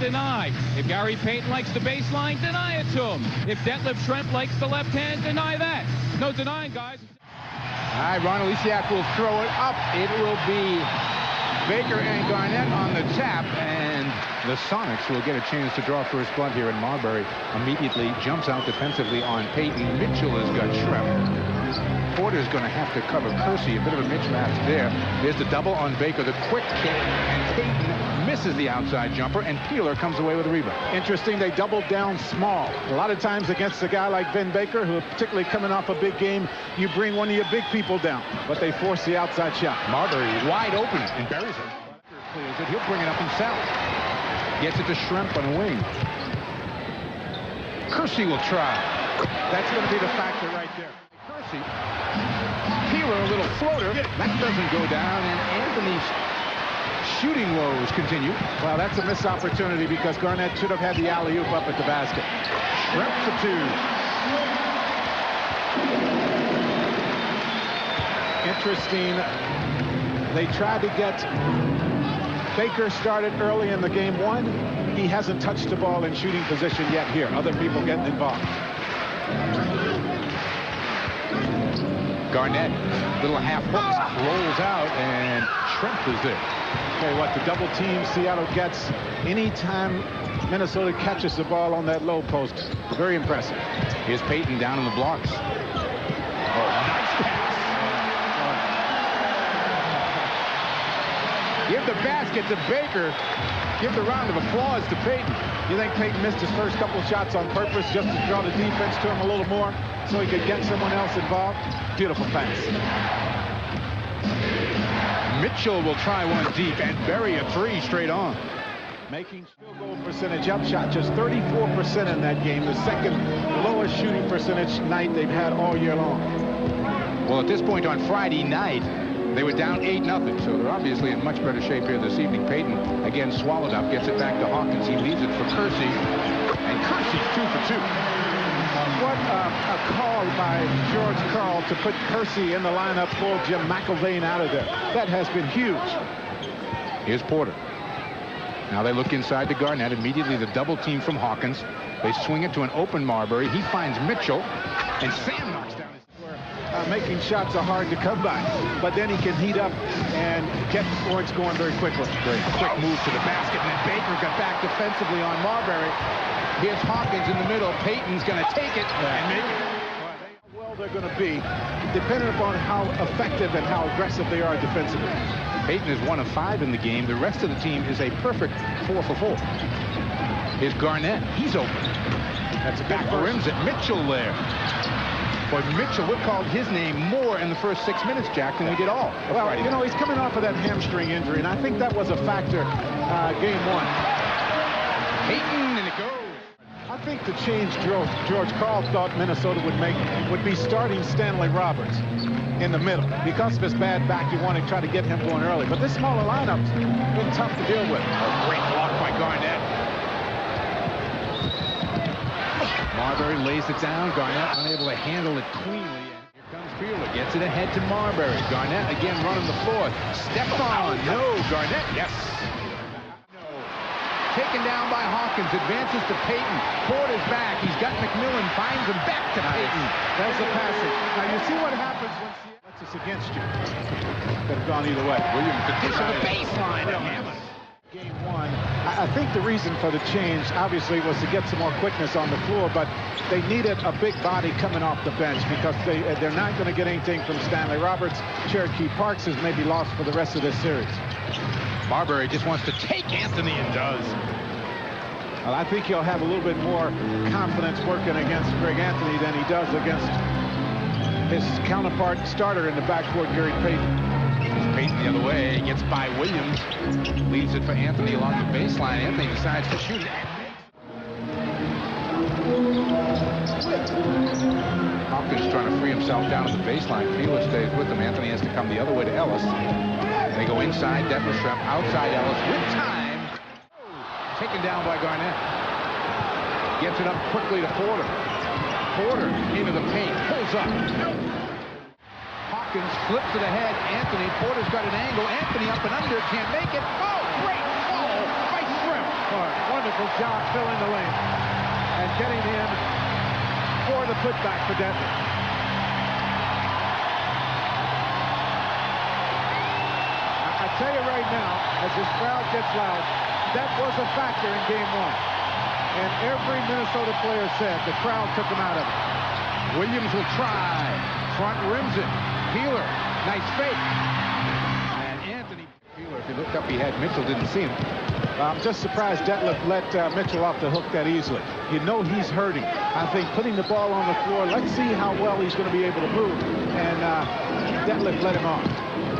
deny. If Gary Payton likes the baseline, deny it to him. If Detlef Schrempf likes the left hand, deny that. No denying, guys. All right, Ron Olisiak will throw it up. It will be Baker and Garnett on the tap, and the Sonics will get a chance to draw first blood here, and Marbury immediately jumps out defensively on Payton. Mitchell has got Schrempf. Porter's going to have to cover Kersey. A bit of a mismatch there. There's the double on Baker, the quick kick, and Payton misses the outside jumper, and Peeler comes away with a rebound. Interesting, they doubled down small. A lot of times against a guy like Ben Baker, who particularly coming off a big game, you bring one of your big people down, but they force the outside shot. Marbury wide open and buries it. Clears it. He'll bring it up himself. Gets it to Schrempf on a wing. Kersey will try. That's going to be the factor right there. Kersey. Peeler, a little floater. That doesn't go down, and Anthony's shooting woes continue. Well, that's a missed opportunity because Garnett should have had the alley-oop up at the basket. Schrempf for two. Interesting. They tried to get Baker started early in the game one. He hasn't touched the ball in shooting position yet here. Other people getting involved. Garnett, little half hooks, rolls out, and Schrempf is there. Tell you what, the double team Seattle gets anytime Minnesota catches the ball on that low post. Very impressive. Here's Payton down in the blocks. Oh, nice pass. Give the basket to Baker. Give the round of applause to Payton. You think Payton missed his first couple shots on purpose just to draw the defense to him a little more so he could get someone else involved? Beautiful pass. Mitchell will try one deep and bury a three straight on. Making field goal percentage up, shot just 34% in that game, the second lowest shooting percentage night they've had all year long. Well, at this point on Friday night, they were down 8-0, so they're obviously in much better shape here this evening. Payton, again, swallowed up, gets it back to Hawkins. He leaves it for Kersey, and Kersey's 2 for 2. What a call by George Karl to put Kersey in the lineup, pull Jim McIlvain out of there. That has been huge. Here's Porter. Now they look inside to Garnett. Immediately the double team from Hawkins. They swing it to an open Marbury. He finds Mitchell, and Sam knocks down his... Making shots are hard to come by, but then he can heat up and get points going very quickly. Great quick move to the basket, and then Baker got back defensively on Marbury. Here's Hawkins in the middle. Payton's going to take it and make it. Well, they're going to be, depending upon how effective and how aggressive they are defensively. Payton is 1 of 5 in the game. The rest of the team is a perfect 4 for 4. Here's Garnett. He's open. That's a back rims at Mitchell there. But Mitchell, we called his name more in the first 6 minutes, Jack, than we did all. Well, you know, he's coming off of that hamstring injury, and I think that was a factor game one. Payton, and it goes. I think the change George Karl thought Minnesota would make would be starting Stanley Roberts in the middle. Because of his bad back, you want to try to get him going early. But this smaller lineup's been tough to deal with. A great block by Garnett. Marbury lays it down. Garnett unable to handle it cleanly. And here comes Peeler. Gets it ahead to Marbury. Garnett again running the floor. Stephon. No. Garnett. Yes. No. Taken down by Hawkins. Advances to Payton. Porter's back. He's got McMillan. Finds him back to Payton. That's the passing. Now you see what happens when it's against you. Could have gone either way. Williams to dish on the baseline. Game one, I think the reason for the change, obviously, was to get some more quickness on the floor, but they needed a big body coming off the bench because they're not going to get anything from Stanley Roberts. Cherokee Parks is maybe lost for the rest of this series. Marbury just wants to take Anthony and does. Well, I think he'll have a little bit more confidence working against Greg Anthony than he does against his counterpart starter in the backcourt, Gary Payton. Payton the other way, gets by Williams, leaves it for Anthony along the baseline. Anthony decides to shoot it. Hawkins trying to free himself down to the baseline. Peeler stays with him. Anthony has to come the other way to Ellis. They go inside Detlef Schrempf, outside Ellis with time. Taken down by Garnett. Gets it up quickly to Porter. Porter into the paint, pulls up. Hawkins flips it ahead. Anthony, Porter's got an angle. Anthony up and under, can't make it. Oh, great ball by Schrempf. hard. Wonderful job filling the lane and getting in for the putback for Denver. I tell you right now, as this crowd gets loud, that was a factor in game one. And every Minnesota player said the crowd took him out of it. Williams will try. Front rims it. Peeler. Nice fake. And Anthony Peeler, if he looked up, he had Mitchell, didn't see him. I'm just surprised Detlef let Mitchell off the hook that easily. You know he's hurting. I think putting the ball on the floor, let's see how well he's going to be able to move. And Detlef let him off.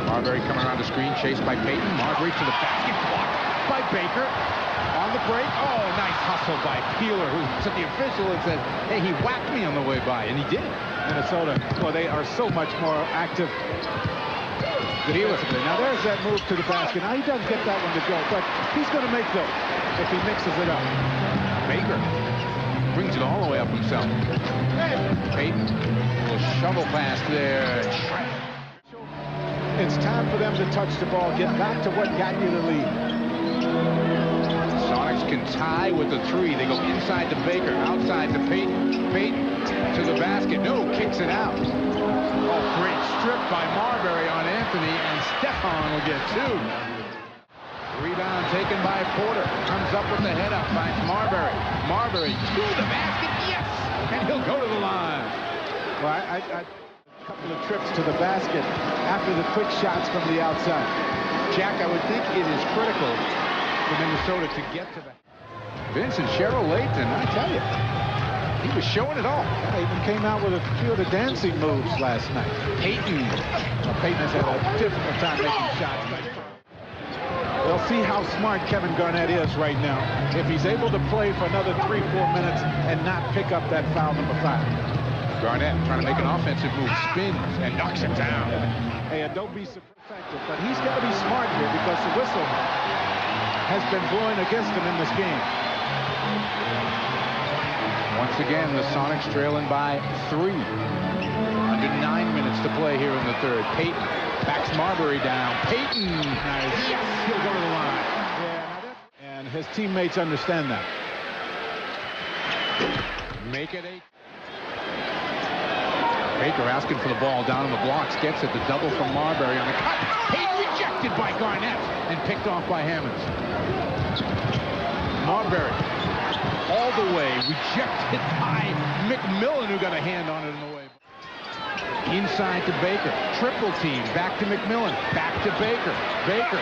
Marbury coming around the screen, chased by Payton. Marbury to the basket, blocked by Baker. On the break, oh, nice hustle by Peeler, who looks at the official and says, hey, he whacked me on the way by, and he did. Minnesota, well, they are so much more active. Peeler. Now there's that move to the basket. Now he doesn't get that one to go, but he's going to make those if he mixes it up. Baker brings it all the way up himself. Payton, a little shovel pass there. It's time for them to touch the ball, get back to what got you the lead. Sonics can tie with the three. They go inside to Baker, outside to Payton. Payton to the basket. No, kicks it out. Oh, great strip by Marbury on Anthony, and Stefan will get two. Rebound taken by Porter. Comes up with the head up, finds Marbury. Marbury to the basket, yes! And he'll go to the line. Well, a couple of trips to the basket after the quick shots from the outside. Jack, I would think it is critical for Minnesota to get to that. Vincent Cheryl Layton, I tell you, he was showing it all. They even came out with a few of the dancing moves last night. Payton. Well, Payton has had a difficult time making shots. We'll see how smart Kevin Garnett is right now. If he's able to play for another 3-4 minutes and not pick up that foul number 5. Garnett trying to make an offensive move, spins and knocks him down. Hey, don't be so effective, but he's got to be smart here because the whistle has been blowing against him in this game. Once again, the Sonics trailing by 3. Under 9 minutes to play here in the third. Payton backs Marbury down. Payton, nice. Yes, he'll go to the line. And his teammates understand that. Make it 8. Baker asking for the ball down on the blocks. Gets it. The double from Marbury on the cut. Payton rejected by Garnett and picked off by Hammonds. Marbury all the way. Rejected by McMillan, who got a hand on it in the way. Inside to Baker. Triple team. Back to McMillan. Back to Baker. Baker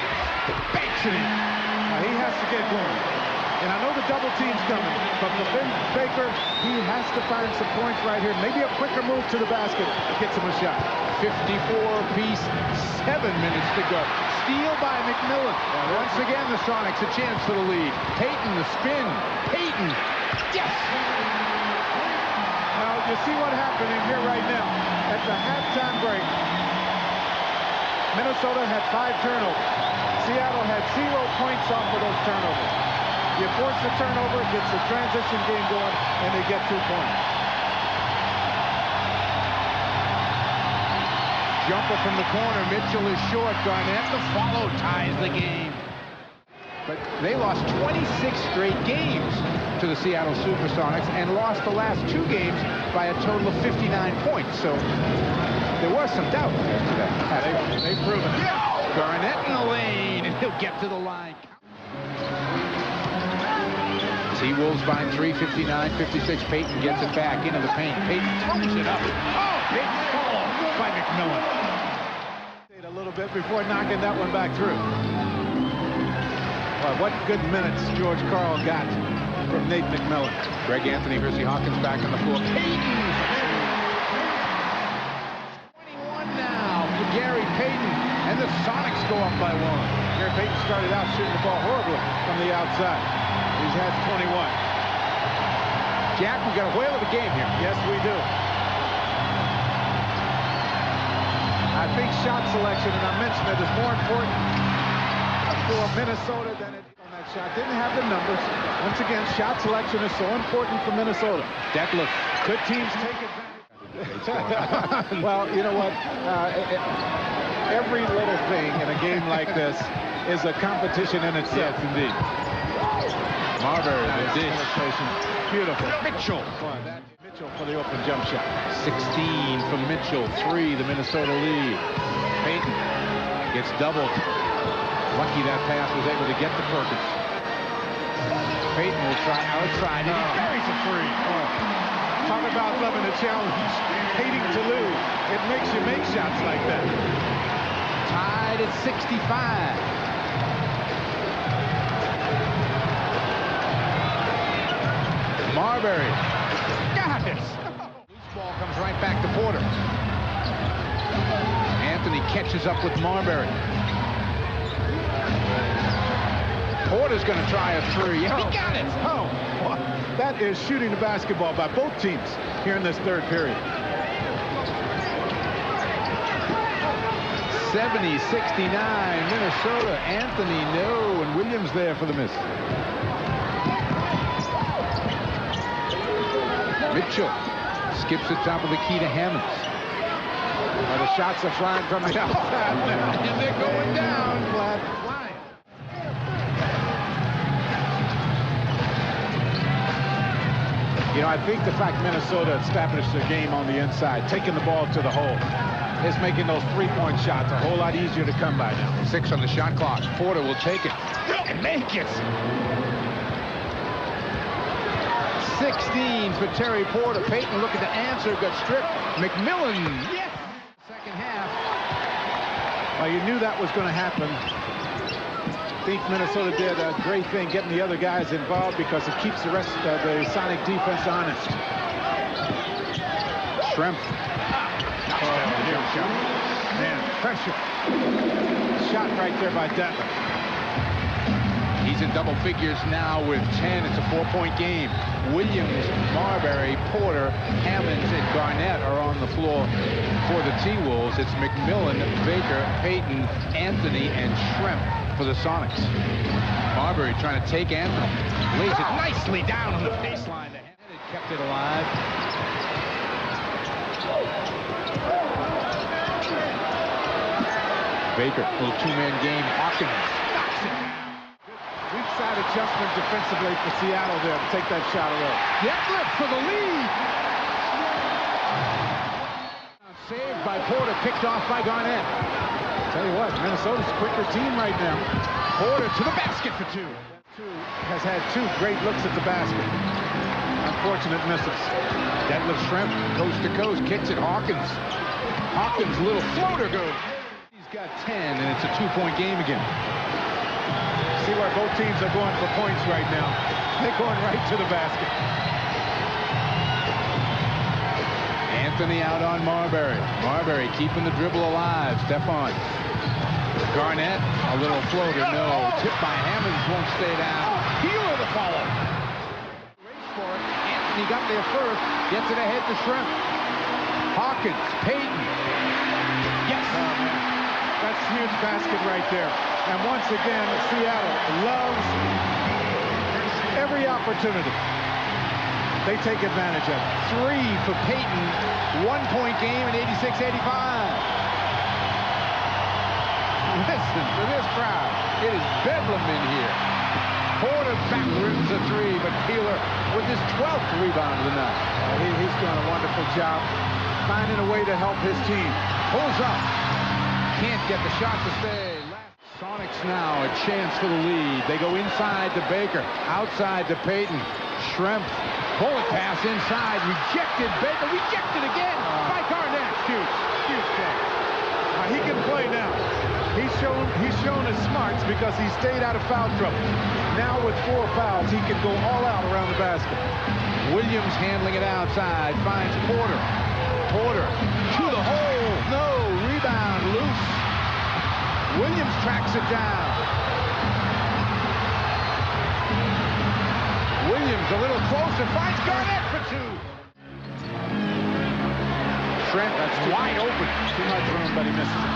banks it in. Now he has to get going. And I know the double team's coming, but for Baker, he has to find some points right here. Maybe a quicker move to the basket gets him a shot. 54 apiece, 7 minutes to go. Steal by McMillan. Once again, the Sonics a chance for the lead. Payton, the spin. Payton, yes! Now, you see what happened in here right now. At the halftime break, Minnesota had 5 turnovers. Seattle had 0 points off of those turnovers. You force the turnover, it gets the transition game going, and they get 2 points. Jumper from the corner. Mitchell is short. Garnett, the follow, ties the game. But they lost 26 straight games to the Seattle Supersonics and lost the last 2 games by a total of 59 points. So there was some doubt after that. They've proven it. Garnett in the lane, and he'll get to the line. T-Wolves by 3, 59-56. Payton gets it back into the paint. Payton throws it up. Oh, big fall by McMillan. A little bit before knocking that one back through. Well, what good minutes George Karl got from Nate McMillan. Greg Anthony, Hersey Hawkins back on the floor. Payton! 21 now for Gary Payton, and the Sonics go up by 1. Gary Payton started out shooting the ball horribly from the outside. He has 21. Jack, we got a whale of a game here. Yes, we do. I think shot selection, and I mentioned it, is more important for Minnesota than it on that shot. Didn't have the numbers. Once again, shot selection is so important for Minnesota. Detlef. Good teams take advantage. Well, you know what? Every little thing in a game like this is a competition in itself. Yes, indeed. Marbury, Nice the dish. penetration. Beautiful. Mitchell. Mitchell for the open jump shot. 16 from Mitchell. 3, the Minnesota lead. Payton gets doubled. Lucky that pass was able to get to Perkins. Payton will try outside, and he carries a free. Talk about loving a challenge, hating to lose. It makes you make shots like that. Tied at 65. Marbury. Got it. Loose ball comes right back to Porter. Anthony catches up with Marbury. Porter's going to try a three. He got it. Oh, that is shooting the basketball by both teams here in this third period. 70-69, Minnesota. Anthony, no, and Williams there for the miss. Mitchell skips the top of the key to Hammonds. The shots are flying from the outside now. And they're going down. Flat flying. You know, I think the fact Minnesota established their game on the inside, taking the ball to the hole, is making those three-point shots a whole lot easier to come by now. 6 on the shot clock. Porter will take it and make it. 16 for Terry Porter. Payton looking to answer, got stripped. McMillan, yes. Second half. Well, you knew that was going to happen. I think Minnesota did a great thing getting the other guys involved because it keeps the rest of the Sonic defense honest. Schrempf. Man, pressure. Shot right there by Detler. He's in double figures now with 10. It's a 4-point game. Williams, Marbury, Porter, Hammonds, and Garnett are on the floor for the T-Wolves. It's McMillan, Baker, Payton, Anthony, and Schrempf for the Sonics. Marbury trying to take Anthony. Lays it nicely down on the baseline. The head kept it alive. Baker, little two-man game. Hawkins knocks it down. Weak side adjustment defensively for Seattle there to take that shot away. Detlef for the lead. Saved by Porter, picked off by Garnett. Tell you what, Minnesota's a quicker team right now. Porter to the basket for 2. Has had 2 great looks at the basket. Unfortunate misses. Detlef Schrempf, coast to coast, kicks it. Hawkins. Hawkins, little floater goes. He's got 10, and it's a 2-point game again. See where both teams are going for points right now. They're going right to the basket. Anthony out on Marbury. Marbury keeping the dribble alive. Stephon. Garnett, a little floater, no. Tipped by Hammonds, won't stay down. Healer the follow. Race for it. Anthony got there first. Gets it ahead to Schrempf. Hawkins, Payton. Yes. That's a huge basket right there. And once again, Seattle loves every opportunity. They take advantage of it. 3 for Payton. 1-point game in 86-85. Listen to this crowd. It is bedlam in here. Porter back rims a 3, but Keeler with his 12th rebound of the night. He's doing a wonderful job finding a way to help his team. Pulls up. Can't get the shot to stay. Sonics now a chance for the lead. They go inside to Baker. Outside to Payton. Schrempf. Bullet pass inside. Rejected. Baker rejected again by Garnett. Huge play. He can play now. He's shown his smarts because he stayed out of foul trouble. Now with 4 fouls, he can go all out around the basket. Williams handling it outside. Finds Porter. Porter to the hole. No. Rebound loose. Williams tracks it down. Williams a little closer. Finds Garnett for 2. Trent, that's wide open. Too much room, but he misses it.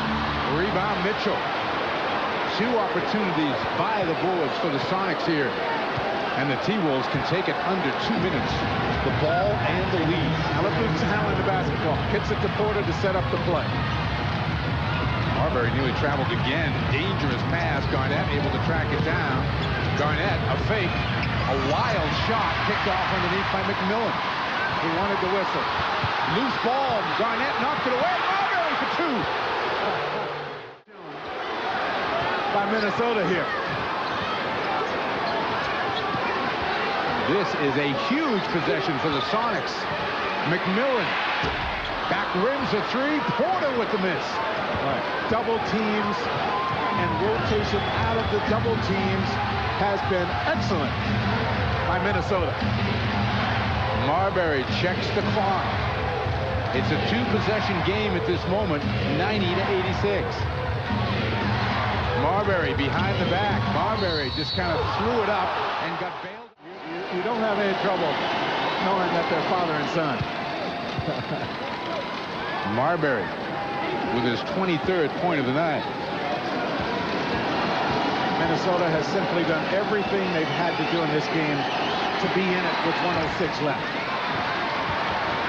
Rebound Mitchell. 2 opportunities by the Bullets for the Sonics here. And the T-Wolves can take it under 2 minutes. The ball and the lead. Now look who's handling the basketball. Hits it to Porter to set up the play. Marbury nearly traveled again. Dangerous pass. Garnett able to track it down. Garnett, a fake. A wild shot picked off underneath by McMillan. He wanted the whistle. Loose ball. Garnett knocked it away. Marbury for two. By Minnesota here. This is a huge possession for the Sonics. McMillan. Back rims a three. Porter with the miss. Right. Double teams and rotation out of the double teams has been excellent by Minnesota. Marbury checks the clock. It's a two-possession game at this moment, 90-86. Marbury behind the back. Marbury just kind of threw it up and got bailed. You don't have any trouble knowing that they're father and son. Marbury with his 23rd point of the night. Minnesota has simply done everything they've had to do in this game to be in it with 106 left.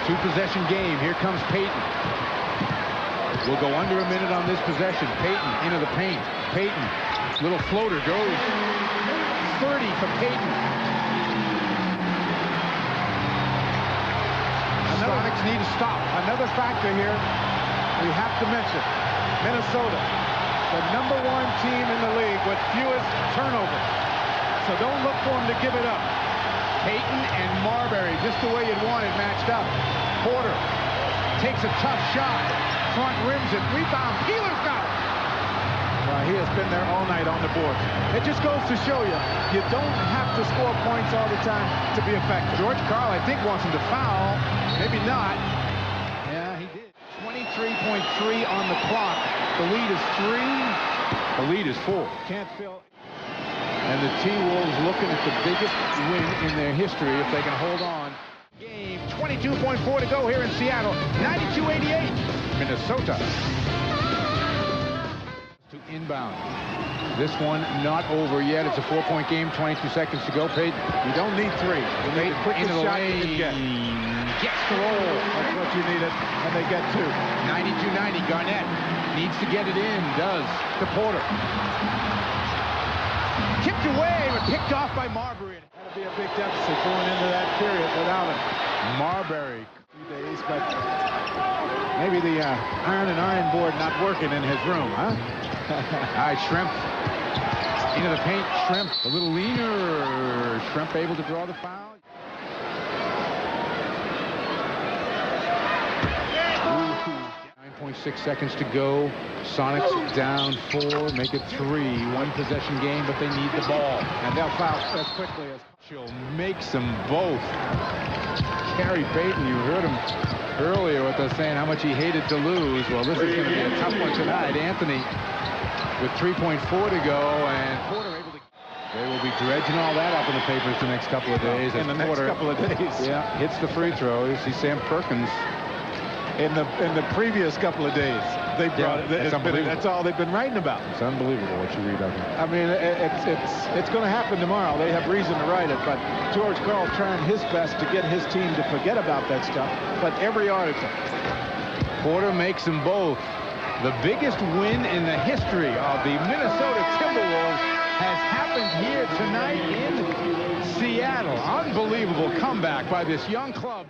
Two-possession game. Here comes Payton. We'll go under a minute on this possession. Payton into the paint. Payton, little floater goes. 30 for Payton. Sonics need to stop. Another factor here we have to mention. Minnesota, the #1 team in the league with fewest turnovers. So don't look for them to give it up. Payton and Marbury, just the way you'd want it matched up. Porter takes a tough shot. Front rims it. Rebound. Peeler's got it. Well, he has been there all night on the board. It just goes to show you, you don't have to score points all the time to be effective. George Karl, I think, wants him to foul. Maybe not. Yeah, he did. 23.3 on the clock. The lead is 3. The lead is 4. Can't feel. And the T-Wolves looking at the biggest win in their history if they can hold on. Game 22.4 to go here in Seattle. 92-88. Minnesota. To inbound. This one not over yet. It's a 4-point game. 22 seconds to go. Payton. You don't need 3. You need the quickest Into the shot you lane. can get. Gets the roll. That's what you needed, and they get 2. 92-90. Garnett needs to get it in. Does. To Porter. Kicked away, but picked off by Marbury. That'll be a big deficit going into that period without him. Marbury. 2 days, but maybe the iron board not working in his room, huh? All right, Shrimp into the paint. Shrimp a little leaner. Shrimp able to draw the foul. 9.6 seconds to go. Sonics down 4, make it 3. 1 possession game, but they need the ball. And they'll foul as quickly as. She'll makes them both. Gary Payton, you heard him earlier with us saying how much he hated to lose. Well, this is going to be a tough one tonight. Anthony with 3.4 to go, and Porter able to. They will be dredging all that up in the papers the next couple of days. In the next couple of days. Yeah, hits the free throws. See Sam Perkins. In the previous couple of days, they brought it. That's all they've been writing about. It's unbelievable what you read of it. I mean, it's going to happen tomorrow. They have reason to write it, but George Karl trying his best to get his team to forget about that stuff. But every article. Porter makes them both. The biggest win in the history of the Minnesota Timberwolves has happened here tonight in Seattle. Unbelievable comeback by this young club.